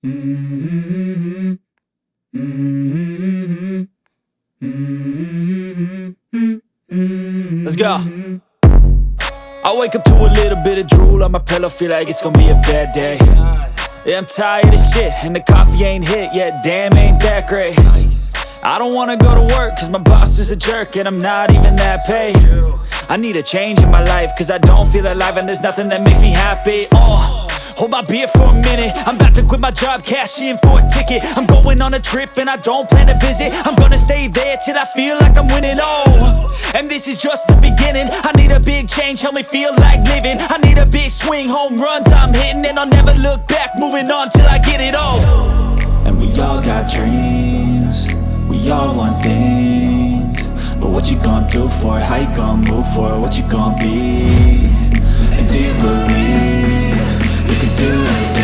Mm-hmm. Mm-hmm. Mm-hmm. Let's go. I wake up to a little bit of drool on my pillow, feel like it's gonna be a bad day. Yeah, I'm tired of shit, and the coffee ain't hit yet, damn ain't that great. I don't wanna go to work, cause my boss is a jerk, and I'm not even that paid. I need a change in my life, cause I don't feel alive, and there's nothing that makes me happy. Hold my beer for a minute, I'm about to quit my job, cash in for a ticket. I'm going on a trip and I don't plan to visit. I'm gonna stay there till I feel like I'm winning, and this is just the beginning. I need a big change, help me feel like living. I need a big swing, home runs I'm hitting, and I'll never look back, moving on till I get it all. And we all got dreams, we all want things, but what you gonna do for it? How you gonna move for it? What you gonna be? And do you believe you can do anything?